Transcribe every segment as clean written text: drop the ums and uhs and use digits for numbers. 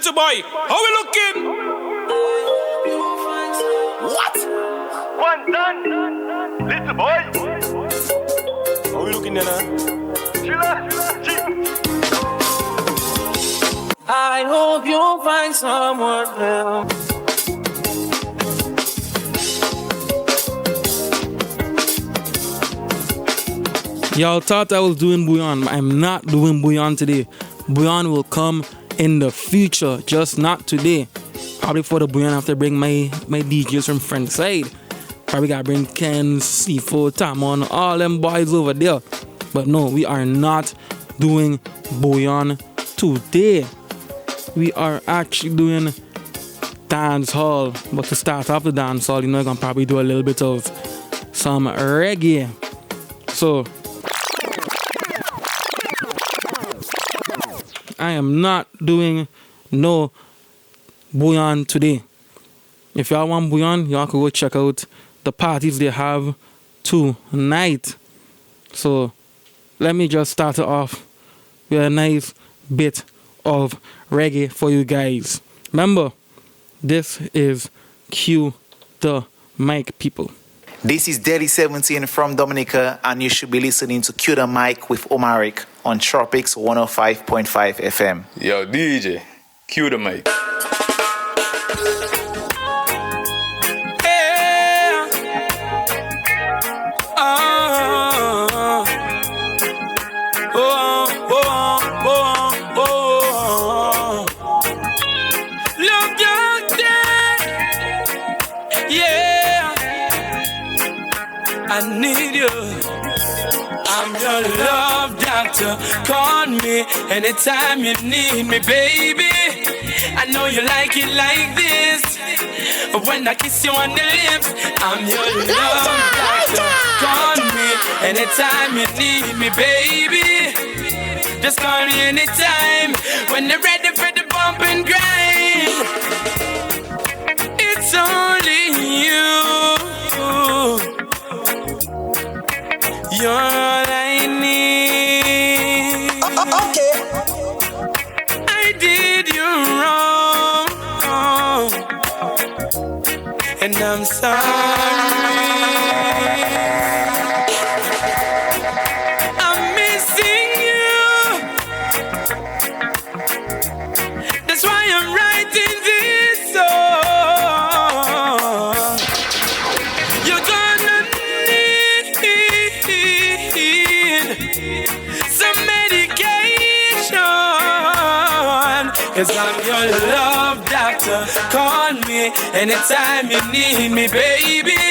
little boy, how we looking? What? One done, little boy. How we looking then, I hope you'll find someone else. Y'all thought I was doing bouillon. I'm not doing bouillon today. Bouillon will come in the future, just not today. Probably for the bouillon, I have to bring my DJs from front side. Probably gotta bring Ken, C4, Tamon, all them boys over there. But no, we are not doing bouillon today. We are actually doing dance hall. But to start off the dance hall, you know, I'm gonna probably do a little bit of some reggae. So I am not doing no bouillon today. If y'all want bouillon, y'all can go check out the parties they have tonight. So let me just start it off with a nice bit of reggae for you guys. Remember, this is Cue the Mic, people. This is Daddy 17 from Dominica, and you should be listening to Cue the Mic with Omarique on Tropixx 105.5 FM. Yo, DJ, cue the mic. I need you. I'm your love doctor. Call me anytime you need me, baby. I know you like it like this. When I kiss you on the lips, I'm your love doctor. Call me anytime you need me, baby. Just call me anytime when you're ready for the bump and grind. It's only you. You're all I need. Okay. I did you wrong, and I'm sorry. I'm missing you. That's why I'm writing this song. You're gonna need some medication, 'cause I'm your love doctor. Call me anytime you need me, baby.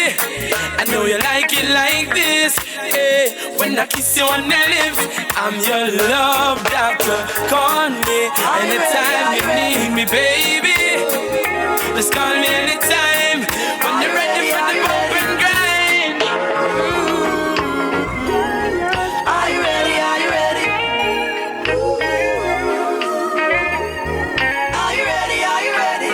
I know you like it like this. Hey, when I kiss you on the lips, I'm your love doctor. Call me anytime you need me, baby. Just call me anytime when you're ready for the bump and grind. Are you ready? Are you ready? Are you ready? Are you ready?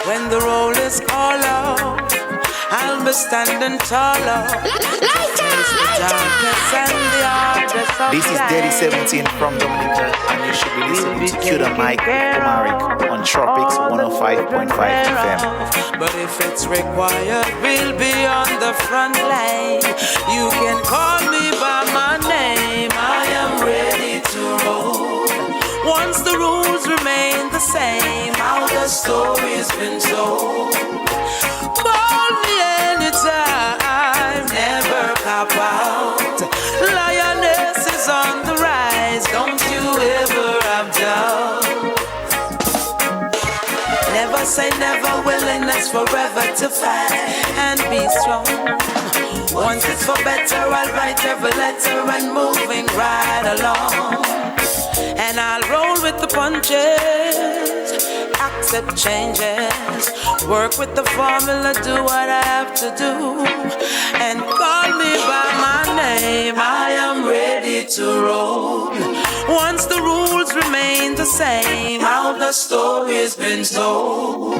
When the roll is all out, I'll be standing taller. This is Daddy 17 from Dominica, and you should be listening to Cue the Mic with Omarique on Tropixx 105.5 FM. But if it's required, we'll be on the front line. You can call me by my name. I am ready to roll. Once the rules remain the same, how the story's been told. Call me anytime, never cop out. Lioness is on the rise, don't you ever have doubt. Never say never, willingness forever to fight and be strong. Once it's for better, I'll write every letter and moving right along. And I'll roll with the punches, accept changes, work with the formula, do what I have to do, and call me by my name. I am ready to roll. Once the rules remain the same, how the story's been told.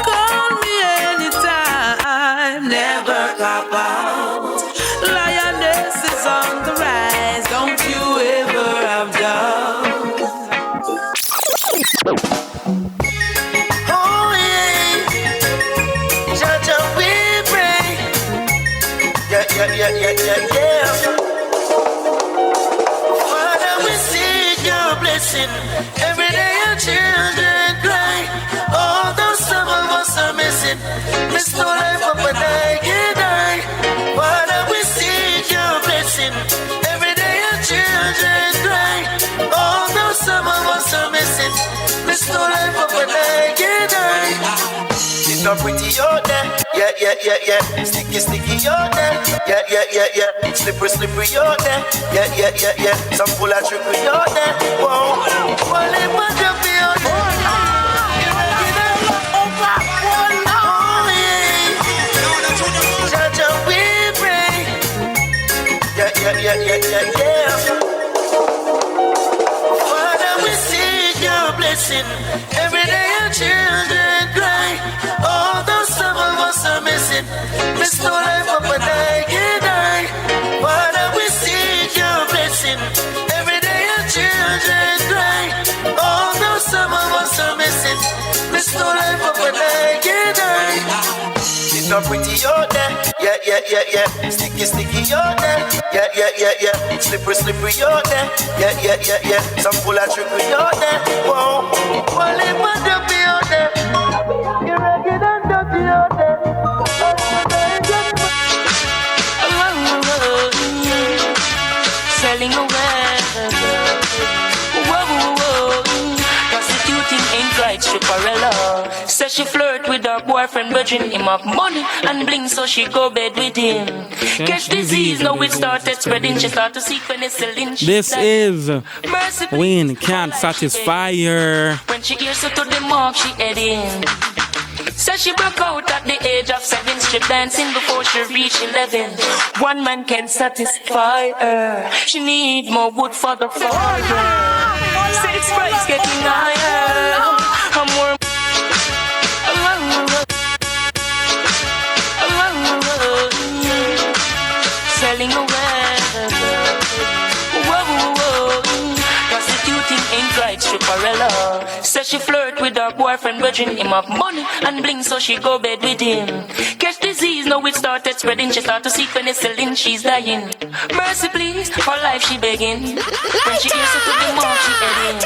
Call me anytime, never cop out. Lioness is on the rise, don't you ever have doubt. yeah. Father, we seek your blessing. Every day your children cry. Although some of us are missing, miss no life up and I can die. Father, we seek your blessing. Every day your children cry. Although some of us are missing, miss no life up and I can die. It's not pretty out there, yeah. Sticky, out there, yeah. Slippery out there, yeah. Some full of trickery out there, whoa. Well, it must have been out there. Jaja, we pray. Yeah. Father, we seek your blessing. Every day your children cry. Although some of us are missing, miss no life up and I can die. Father, we seek your blessing. Every day your children cry. Although some of us are missing, miss no life up and I can die. It's not pretty out there, yeah. Sticky out there, yeah. Slippery out there, yeah. Some full of trickery out there, whoa. Well, it must have been out there. You're ragged and dirty out there. Selling away. Whoa. Prostituting ain't right, Stripperella. Says she flirt with her boyfriend, bridging him up money and bling, so she go bed with him. Catch disease, now it started spreading. She start to seek penicillin. This is Wayne Can't Satisfy Her. When she hears her to the mark, she head in. Says she broke out at the age of 7, strip dancing before she reached 11. One man can satisfy her. She need more wood for the fire. Sex price getting higher. I'm more. Selling away. Whoa. Prostituting ain't right, Stripperella. Says she flirt with her boyfriend, bridging him up money and bling, so she go bed with him. Catch disease, now it started spreading. She start to seek penicillin, she's dying. Mercy please, for life she begging. When she hears her to the mark, she heading.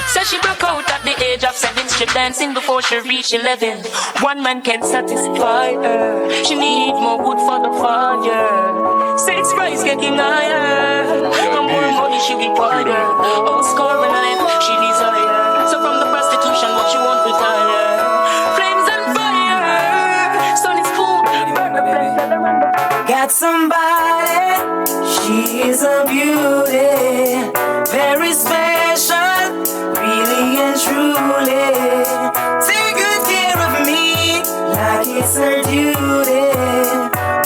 Says she broke out at the age of 7, strip dancing before she reached 11. One man can satisfy her. She need more wood for the fire. Sex price getting higher. And more money she require. Oh, scoring line she desire. So from the prostitution, what she won't retire. Flames and fire. Sun is cool. Burn the place. Got somebody, she's a beauty, very special, really and truly. Take good care of me, like it's her duty.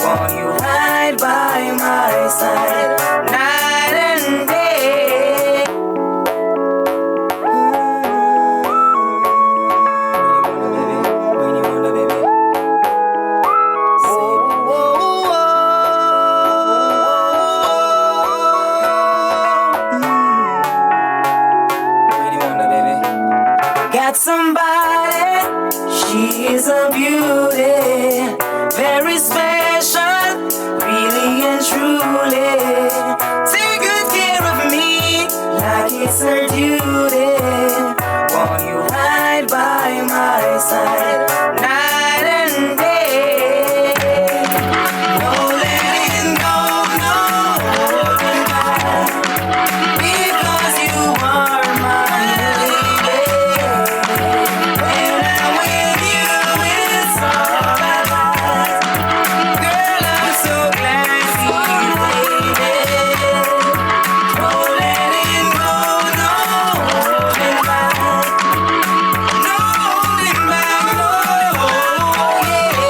Won't you hide by my side, night and day? Got somebody, she's a beauty, very special, really and truly. Take good care of me, like it's her duty. Won't you hide by my side, night and day? No letting go, no holding back, because you are my lady. When I'm with you, it's all I got. Girl, I'm so glad you made it. No letting go, no holding back. No holding back, no, yeah.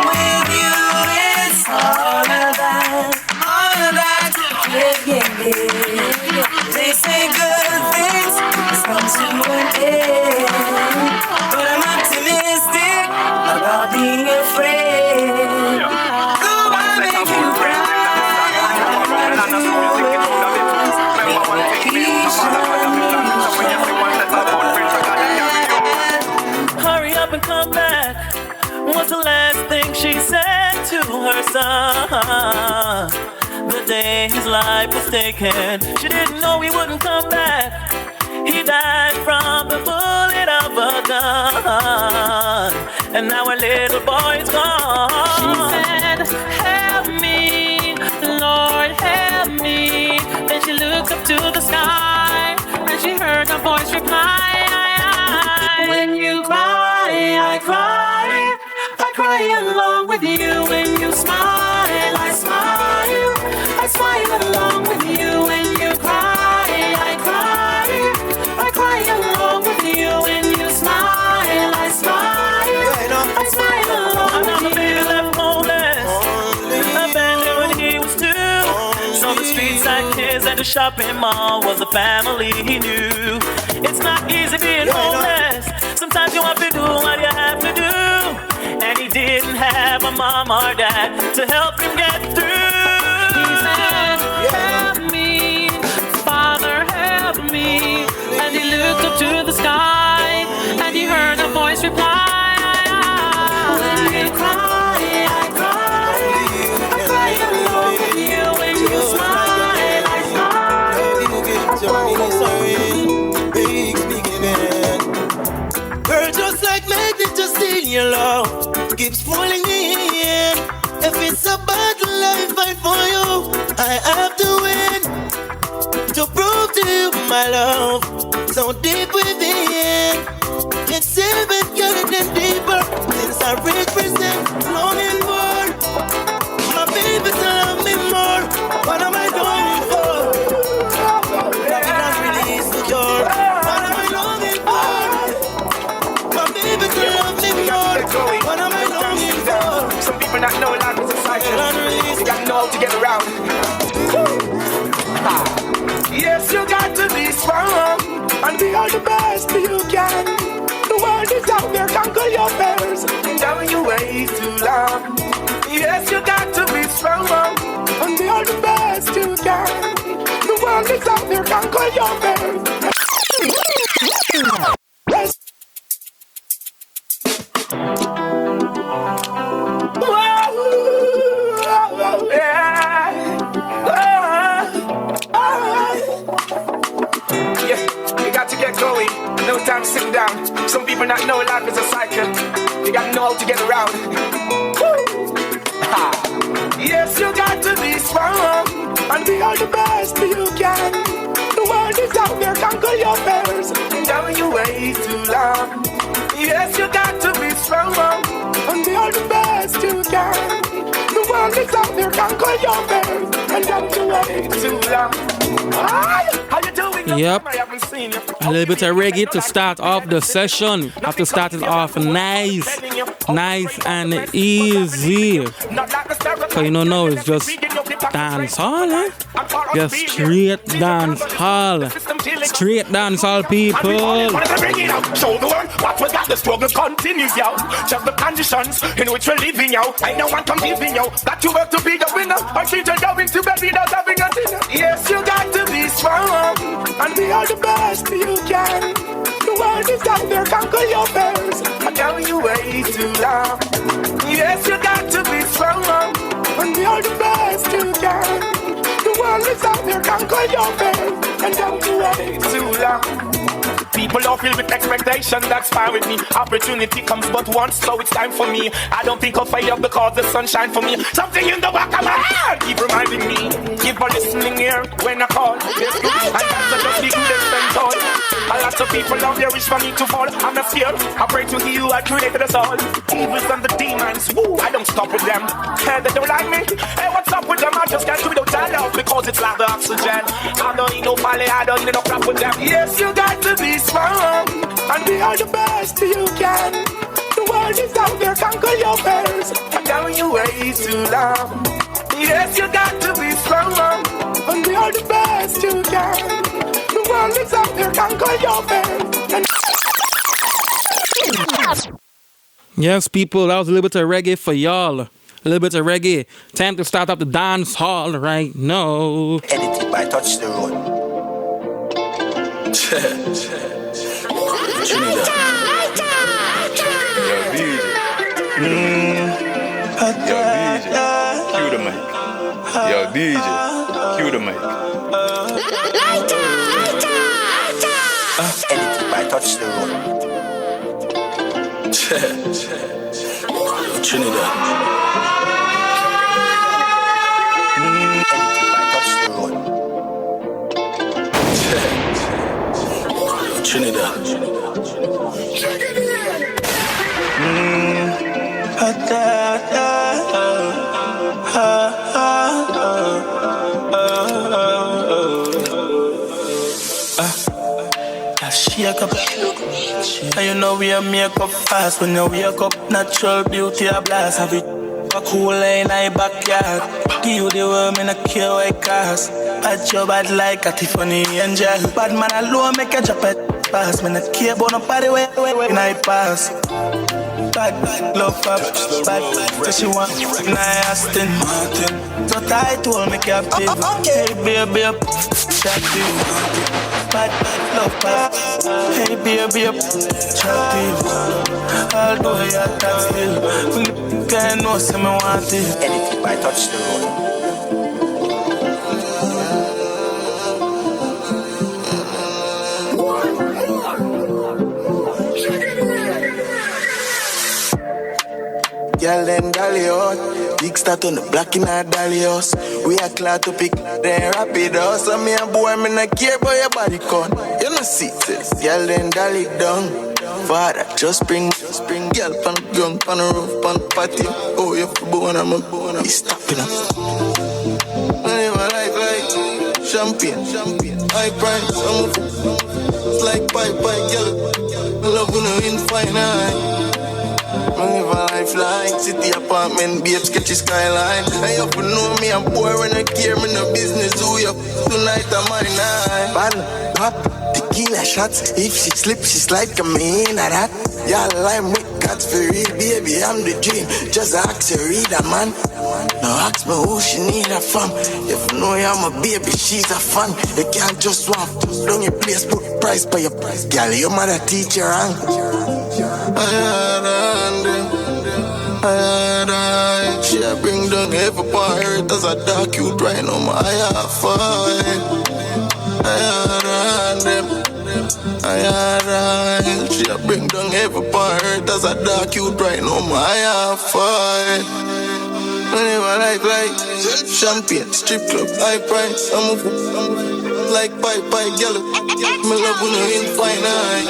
With you, it's all of that, yeah. They say good things come to an end, but I'm optimistic about being afraid. So I make you cry. Hurry up and come back. What's the last thing she said to her son. The day his life was taken, she didn't know he wouldn't come back. He died from the bullet of a gun, and now her little boy is gone. She said, help me, Lord, help me. Then she looked up to the sky, and she heard a voice reply, when you cry, I cry. I cry along with you. When you smile, I smile. I smile along with you. When you cry, I cry. I cry along with you. When you smile, I smile. I smile along with you. Another baby left homeless, abandoned when he was 2. So the streets like his at the shopping mall was the family he knew. It's not easy being homeless. Sometimes you have to do what you have to do. And he didn't have a mom or dad to help him get through. He said, help me, Father, help me. And he looked up to the sky, and he heard a voice reply, when you cry, I cry. I cry along with you. When you smile, I smile. Girl, just like magnet, just steal your love. Keeps pulling me in. If it's a battle I fight for you, I have to win. To prove to you my love, so deep within. It's even getting deeper since I represent longing for my baby to love me more. What am I longing for? Nothing has really is secure. What am I longing for? My baby to love me more. What am I longing for? Some people not know life is a cycle. You got to know how to get around. Yes, you got to be strong and be all the best you can. The world is out there, conquer your fears. Down you way too long. Yes, you got to be strong and be all the best you can. The world is out there, conquer your fears. No time to sit down. Some people not know life is a cycle. You gotta know how to get around. Yes, you got to be strong and be all the best you can. The world is out there, conquer your fears. Down you way too long. Yes, you got to be strong and be all the best you can. The world is out there, conquer your fears. And down you way too long. How you doing? Yep, a little bit of reggae to start off the session. Have to start it off nice and easy. So you don't know, it's just dance hall, eh? Just straight dance hall. Straight dance hall, people. Show the world what we got, the struggle continues, yo. Check the conditions in which we're living, yo. I know what I'm giving, yo. That you work to be the winner. Or children going to bed without having a dinner. Yes, you got to be strong and be all the best you can. The world is out there, conquer your fears. I tell you way too long. Yes, you got to be strong and be all the best you can. The world is out there, conquer your fears. And don't you wait too long. People are filled with expectation, that's fine with me. Opportunity comes but once, so it's time for me. I don't think I'll fail because the sun shine for me. Something in the back of my head keep reminding me. Keep on listening here when I call. It's good, and that's just be good and spend time. A lot of people out there wish for me to fall. I'm not scared, I pray to you, I created us all. Evils and the demons, woo, I don't stop with them. Hey, they don't like me, hey, what's up with them? I just can't do without that love because it's like the oxygen. I don't need no ballet, I don't need no crap with them. Yes, you got to be strong and be all the best you can. The world is out there, conquer your fears. I'm telling you way too long. Yes, you got to be strong and be all the best you can. The world is out there, conquer your fears. Yes, people, that was a little bit of reggae for y'all. A little bit of reggae. Time to start up the dance hall right now. Edited by Touch the Road. Yo, DJ, cue the mic. Anything by touch the road. Trinidad. Anything by touch the road. Trinidad. Shake up. And you know we a make up fast. When you wake up, natural beauty a blast. Have it a cool in my backyard. Give you the world, in a care white cars. Bad your bad like a Tiffany angel. Bad man alone make a drop it fast. Man I care about nobody when I pass. Bad, love up, bad, so she want St.Maarten. So tight to hold me captive. Hey baby, attractive. Bad, love up. Hey baby, attractive. Although you're that still, can't know say me want it. Anything by touch the road. Girl them dolly out. Big start on the block in our dolly house. We are glad to pick then rapid house. And me a boy, me not care about your body count. You know see this. Girl them dolly down. Father just bring girl pan the ground, pan the roof, pan the patio. Oh you for born, I'm a born. He's stopping up. I live my life like champagne. High price, I'm like bye girl. I love when you in fine. I live a life like city apartment, babes catch the skyline. And you for know me, I'm poor when I care, me no business. Who you tonight I'm my night. Bad, pop, tequila shots. If she slip, she slide, come in at that. Yeah, I'm with cats for real, baby, I'm the dream. Just ask her, read a man. Now ask me who she need her from. If you know I'm a baby, she's a fan. You can't just walk down your place, put price by your price. Girl, your mother teach you wrong. She a bring down every part as a dark youth right now. My eye fight. She a bring down every part as a dark youth right now. My eye fight. I live my life like champagne, strip club, high price. I'm like bye girl. Me love when you in fine eye.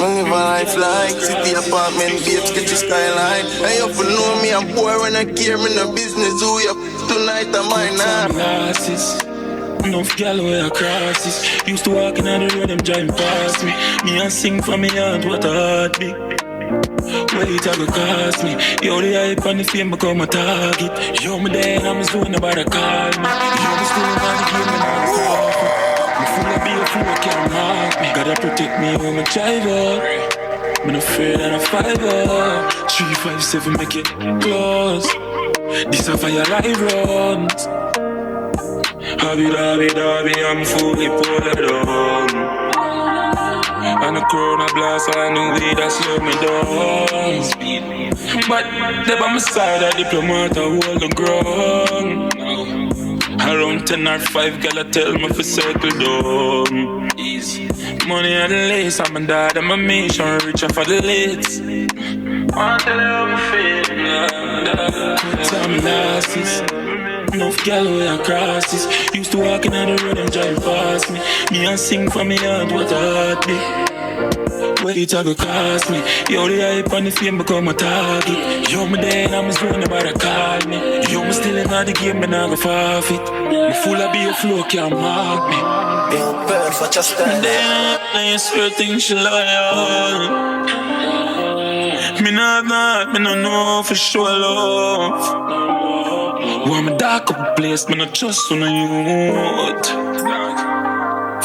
I live my life like city apartment, babes get the skyline. And you for know me, I'm poor when I care, me no business. Who you tonight I'm mine now. Enough gal where I cross this. Used to walk in on the road, them driving past me. Me and sing for me aunt, what a heartbeat. Wait, I go cost me. Yo, the hype and the fame become a target. Yo, me there and I'm doing nobody call me. Yo, me still on the game and I'm coffee. Me full of beer, full can't mark me. Gotta protect me when I drive up. Me no afraid and I 5 up. 357 make it close. This a fire live runs. Hobby, I'm fully pulled down. And the corona blast, I know we that slow me down. But they by my side, a diplomat, I hold the ground. Around 10 or 5, girl, tell me for circle down. Easy. Money and the lace, I'm a dad, I'm a mission, richer for the lids. Want to tell you how I feel, time losses. Enough gal where I cross this. Used to walk in on the road and drive past me. Me and sing for me aunt, what a heartbeat. Wait, I go cost me. Yo, the hype and the fame become a target. Yo, me there and I'm doing nobody call me. Yo, me still in the game and I go forfeit. Me full of beer flow, can't mark me. Big bird for just stand there. I swear things she loyal. Me not, me no know for sure love. Want me dark up the place, me not trust on a youth.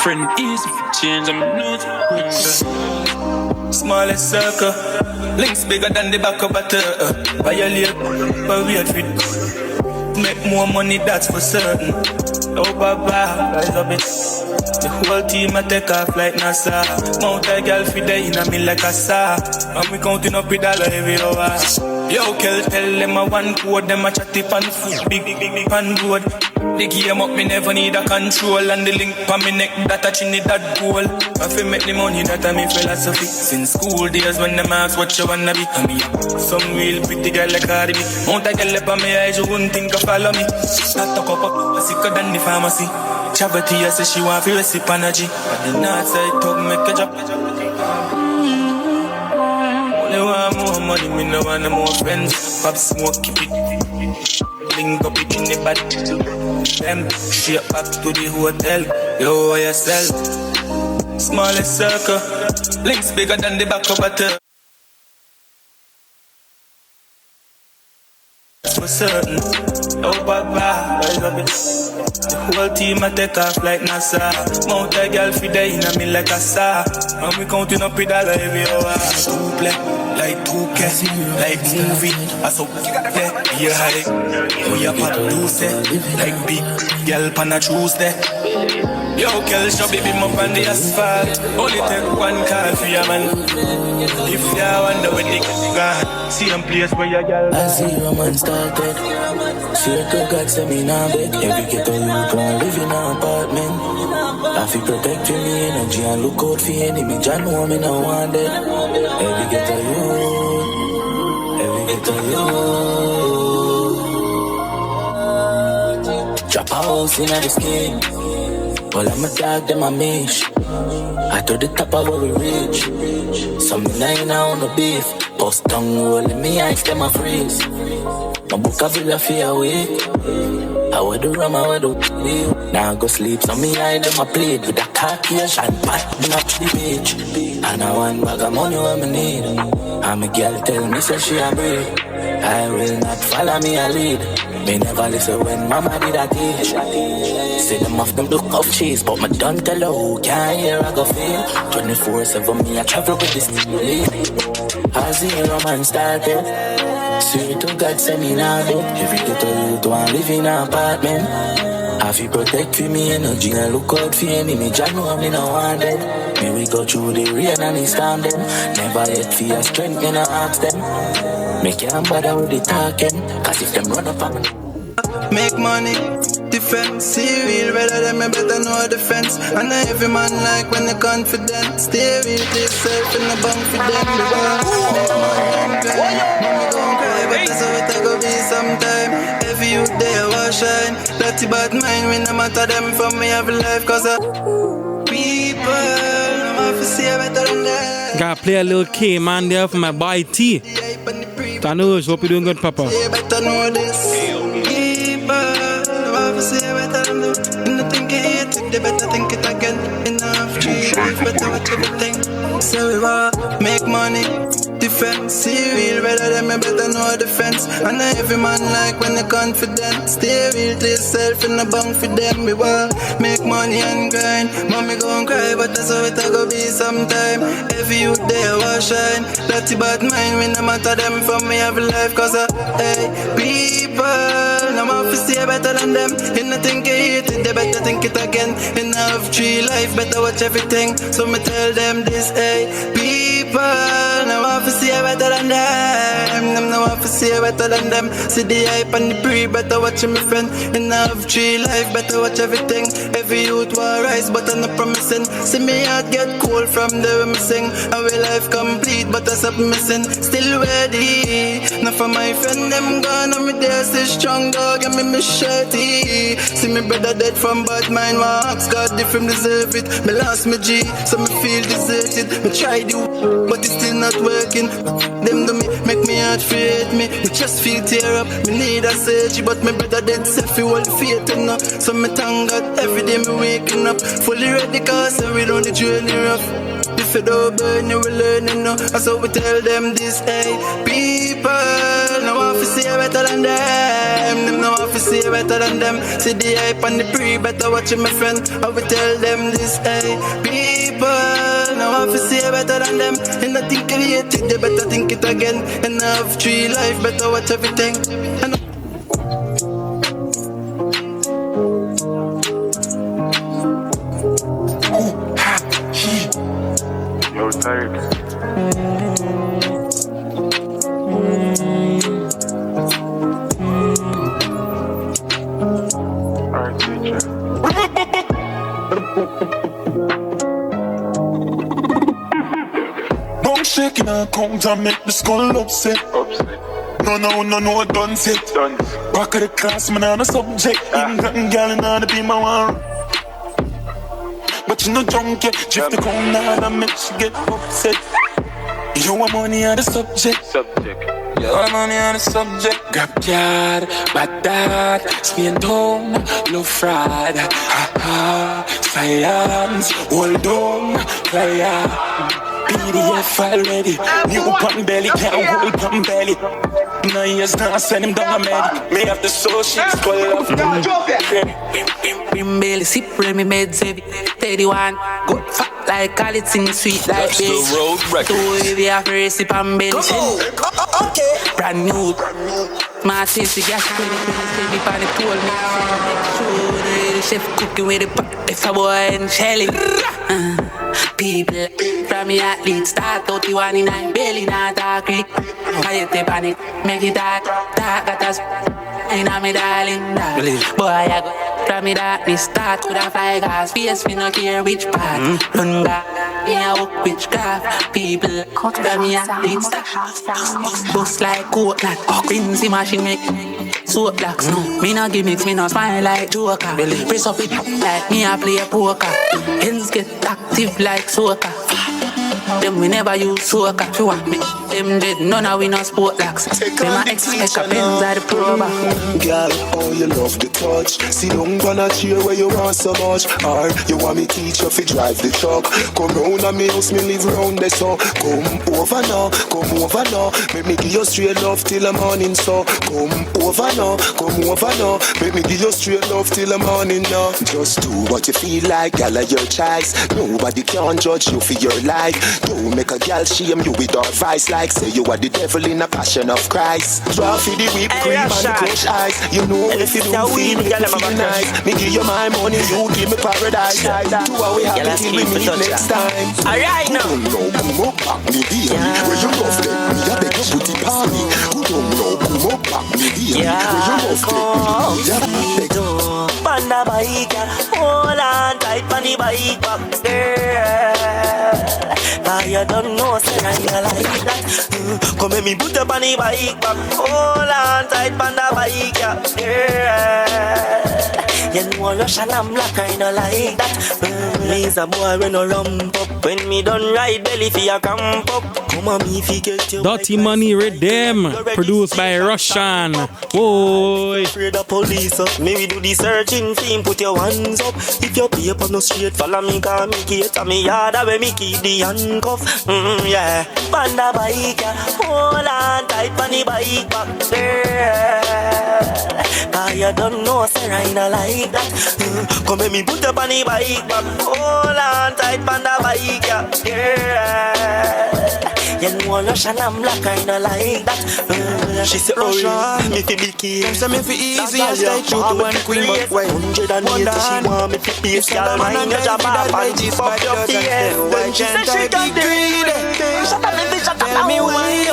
Friend easy for change, I'm not. Smallest circle, links bigger than the back of a turtle. Violate, but wait for it. Make more money, that's for certain. Oh, baba, I love it. The whole team I take off like NASA. Mount a girl fi day in a me like a saw. And we counting up with dollar every hour. Yo, Kel, tell them I one code. Them a chatty pan food, big pan road. The game up, me never need a control. And the link pa me neck, that a chinny that goal. I fi make the money, that a me philosophy. Since school days when them ask what you wanna be. I mean, some real pretty girl like Caribbean. Mount a girl up on me eyes, you wouldn't think of follow me. I talk up, sicker than the pharmacy. Charity, I say she want to receive energy. But the north side talk make a drop. Only want more money, me no want no more friends. Pop smoke, keep it. Link up it in the bed. Them straight back to the hotel. Yo, yourself. Smallest circle. Links bigger than the back of a turtle. For certain. Oh, Baba, I love it. The whole team I take off like NASA. Mount a girl fi day in a me like a saw. And we counting up with dollar every hour. Two play, like 2K, like movie. I so play, be high. Oh, you produce like big girl pan a Tuesday. Yo, girl, show baby up on the asphalt. Only take one call for your man. If you wonder when they gone, see them place where your girl. I see your man started. Circle God send me now bed. Every ghetto you can live in an apartment. I feel protect for me energy and look out for enemy. John know me no want it. Every ghetto you. Drop a house in the skin. Well, I'm a dog, them a mish. I to the top of where we reach. Some nine on the beef. Post tongue roll in me eyes, them a freeze. My book a villa fear away. I wear the rum, I wear the weed. Now I go sleep, so me eye them a plead. With a Caucasian pat, me up to the beach. And I want bag of money when me need. And my girl tell me say she a breed. I will not follow me a lead. Me never listen when mama did a teach. Say them off them look of cheese, but me don't tell her who can't hear I go feel. 24/7 me I travel with this lead. As the romance started, swear to God send me now bed. Every ghetto youth want live in an apartment. I feel protect for me energy and look out for enemy. Jah know me no want dead. Me we go through the rain and the storm them. Never yet fear strength, me no ask them. Me can't bother with the talking, cause if them run up on me. Make money, defend, see real, rather than me better know defense. And every man like when they confident. Stay real to yourself in the bank for them. Make money and cry, mommy gon' cry, but that's how it go be sometime. Every youth there will shine. Dirty bad mind, we no matter them from me every life, cause I people, I'm off to see better than that. Gotta play a little K-Man there for my boy T. Tanuj, hope you're doing good, Papa. Yeah, better know this. People, I'm off to see better than that. And I think it, they better think it again. Enough trees, better watch everything. So we want make money, defend, see real, rather than me better know defense. And every man like when they confident. Stay real to yourself in the bank for them. We want make money and grind. Mommy gon' cry, but that's how it go be sometime. Every youth there will shine. Dirty bad mind, we no matter them from me every life. Cause hey, people, I'm off to see better than them. And I think it, they better think it again. Enough tree life, better watch everything. So me tell them this, hey, people, I'm off to see better than them. Them no off to see better than them. See the hype and the pre, better watch my friend. Enough tree life, better watch everything. Every youth will rise, but I'm not promising. See me heart get cold from the way me sing. And we life complete, but I stop missing. Still ready. Now for my friend, them gone, and me there still strong dog, and me shirty. See me brother dead from bad mind, my ask God if him deserve it. Me lost me G, so me feel deserted. Me try do, but it's still not working. Them do me, make me heart hate me. Me just feel tear up, me need a surgery, but my brother dead self, you all the faith enough. So me thank God, every day me waking up. Fully ready, cause we on the journey rough. If you don't burn, you will learn, you know. So we tell them this, hey, people, no one to see better than them. Them no one to see better than them. See the hype and the pre, better watch my friend. I will tell them this, hey, people, no one to see better than them. And I think it, they better think it again. Enough tree life, better watch everything. And Yo, tired. Alright, teacher. Don't shake in a count and make the skull upset. No, done set. Back of the class, man, on a subject. Even gotten gal in the be my one. But you know drunk yet. Drift the crown down and make she get upset. You want money on the subject. You want money on the subject. Grab card, bad dad, Spain town, love fraud. Ha ha, science, hold on, fire. PDF file ready. New pan belly, can't hold pan belly. 9 years now, send him down a med. May have the social 12. Brim belly, sip me meds heavy. 31, good fat like all it's in sweet like this. That's the road record. Too heavy after a sip and belly. Okay. Brand new. My tasty gas, 20 heavy pan the pole. The chef cooking with the pot. If a boy and shelly. People from me athlete start out you one in nine belly not a click. Kayete panic, make it dark, got us in a me darling. Boy I go from me darkness start could have fly gas face me no care which part. Run back, yeah walk witchcraft. People from me athlete start bust like coconut. Rinsey machine make soap blocks. Me no gimmicks, me no smile like Joker. Press up it like me I play poker. Hands get active like soccer. Them we never use soccer. If you want me, them dead, none of we no sport locks. Them a expect a pens at the prober. Girl, oh you love the touch. See don't gonna cheer where you want so much. Or you want me teach you fi drive the truck. Come round and me house, me live round there so. Come over now. Make me give you straight love till the morning so. Come over now. Make me give you straight love till the morning now. Just do what you feel like, girl of your choice. Nobody can judge you for your life. Don't make a girl shame you with advice like say you are the devil in a passion of Christ. Draw for the whipped cream and the crushed ice. You know if you don't feel me, feel nice. Me give you my money, you give me paradise. Do what we have till we meet next time. Alright now. Who don't know, come up back me dear. Where you love take me, I beg you put it on me. Who don't know, come up back me dear. Where you love take me, I beg you. Panda bike, hold on tight, panda bike back there. I don't know, say I like that. Come let me put up on the bike back. Hold on tight, panda bike, yeah. You know Russian I'm black, I don't like that. Me's a boy when no rump up. When me done ride belly for your camp up. Come on me if you get your Dirty Money Redeem, produced by Russian. Boy. Afraid of police up. Me we do the searching thing, put your hands up. If your paper no straight, follow me, cause me gate and me yard where me keep the handcuff. Yeah. Panda bike, hold on tight, panda bike back there. Cause you don't know, sir, I don't like that. Come let me put up on the bike back. Hold on tight, panda bike, yeah. You know Russian I'm black, I don't like that. She said, Russian, me fi be key. Them say me fi easy and stay true to one queen. But when 180 she want me fi base, girl, mind your job up and fuck your face. Then she say she got the read. Shut up, baby, shut up. Tell me why.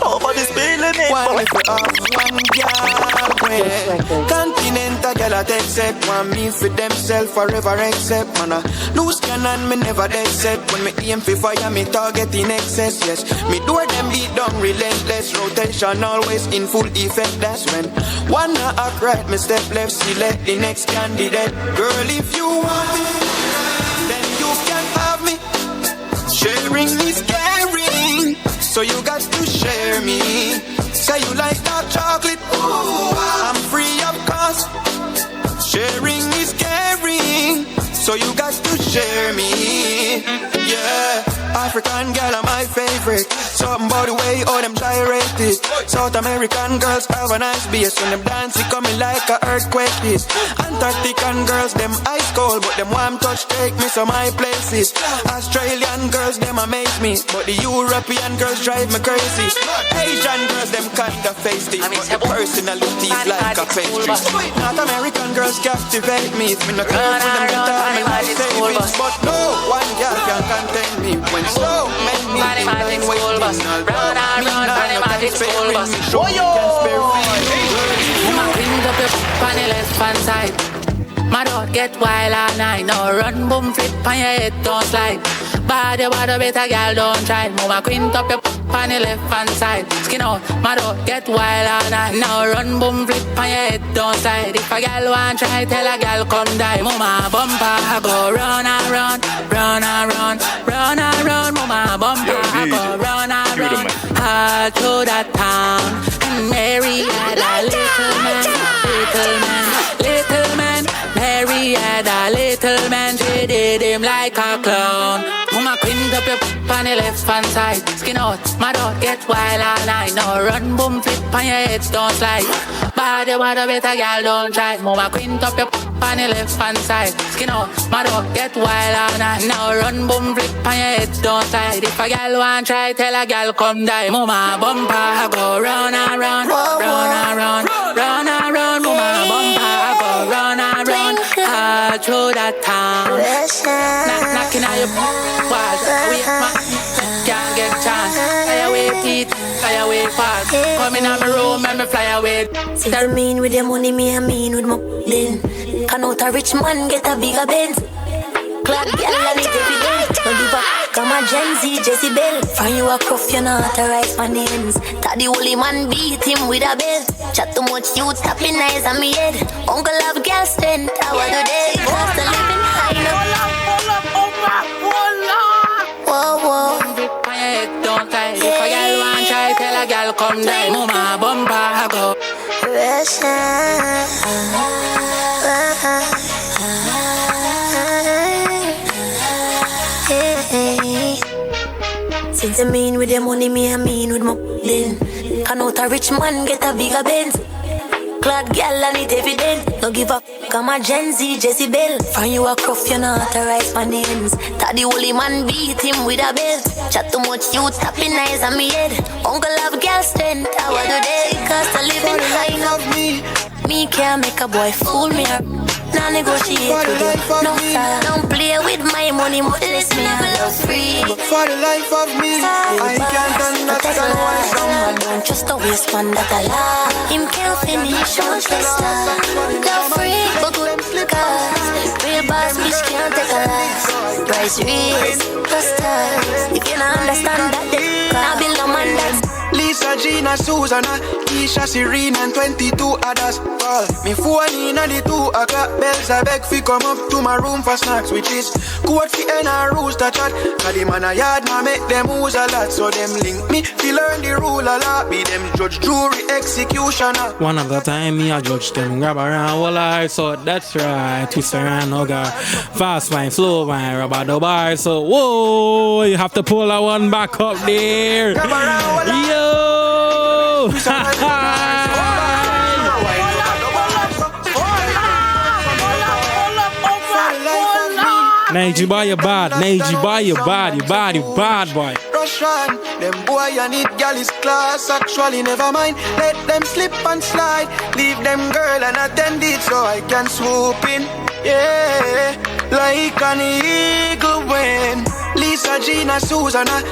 Over this building, one if you have one girl, continental girl I take set. Want me for themself forever except. Man I lose cannon, me never dead set. When me aim for fire, me target in excess. Yes, me do them beat down relentless. Rotation always in full effect. That's when one act right, me step left, select the next candidate. Girl, if you want me, then you can have me. Sharing is caring, so you got to share me. Say you like dark chocolate, ooh, I'm free of cost. Sharing is caring, so you got to share me. Yeah, African girl are my favorite. Something about the way all them gyrated. South American girls have a nice bass. When them dance it coming like a earthquake is. Antarctican girls them ice cold, but them warm touch take me to my places. Australian girls them amaze me, but the European girls drive me crazy. Asian girls them kinda feisty, but the personality is like a pastry. North American girls captivate me. If me no careful them get all me life savings. But no one girl can contain me. me when so many Automatic school bus. Run and run, automatic school bus. Oh yo! Mama cleaned up your on the left hand side. My dog get wild all night. Now run, boom, flip on your head, don't slide. Body, water, better girl, don't try. Mama cleaned up your on the left hand side. Skin out, my dog get wild all night. Now run, boom, flip on your head, don't slide. If a girl want try, tell a girl come die. Mama bumper, I go run and run, run and run, run and run. Mama bumper, I go run and run, all through that town. And Mary had a little man, little man, little man. Mary had a little man, she did him like a clown. Mama cleaned up your on the left hand side. Skin out, my dog get wild all night. Now run, boom, flip on your head, don't slide. Body, water, better girl, don't try. Mama cleaned up your on the left hand side. Skin out, my dog get wild all night. Now run, boom, flip on your head, don't slide. If a girl want try, tell a girl come die. Mama bumper, I go run and run, run and run, run and run. Mama bumper, I go run and run, all through that town. Knocking on your walls, wait man, can't get chance. Fly away Pete, fly away fast. Come in on my room and me fly away. Since I mean with the money, me I mean with my then. Can out a rich man get a bigger Benz. Clap girl and it every day. Don't give up, come a Gen Z, Jesse Bell. From you a cuff, you not authorized my names. Taddy holy man beat him with a bell. Chat too much, you tapping eyes on me head. Uncle have girl strength, how I do they? Cost of living high now. Whoa, whoa. Don't tie. If a girl want try, tell a girl come die. Mama bumper, I go. Since I mean with the money, me I mean with my then. Can out a rich man get a bigger Benz. Clad girl and it evident. Don't give up, come a Gen Z, Jesse Bell. From you a cuff, you not authorized my names. Taddy holy man beat him with a belt. Chat too much, you tapping eyes on me head. Uncle have girl strength, how I do they? Cost of living high now. Me can't make a boy fool me up. Now negotiate with you, no sir. Don't play with my money, molest me, I love free. For the life of me, I can't understand why someone don't just a waste man that I love. Him can't finish on the star. Love free, but good cause real boss bitch can't take a loss. Price raise, plus stars. If you don't understand that, then now build a man that's Lisa, Gina, Susanna, Isha, Serene, and 22 others. Call me phone in at the 2 o'clock. Bells I beg fi come up to my room for snacks, which is quote fi and a rooster chat. Cause the man a yard ma make them use a lot. So them link me fi learn the rule a lot. Be them judge, jury, executioner. One of the time me a judge them. Grab around all I so that's right. Twist around hugger. Fast wine, slow wine, rubber the bar. So whoa, you have to pull that one back up there. Grab around all yo. Neji boy, you bad. Neji boy, you bad. You bad, you bad boy. Russian, them boy you need gal is class. Actually never mind, let them slip and slide. Leave them girl and attend it so I can swoop in. Yeah, like an eagle when Lisa, Gina, Susanna,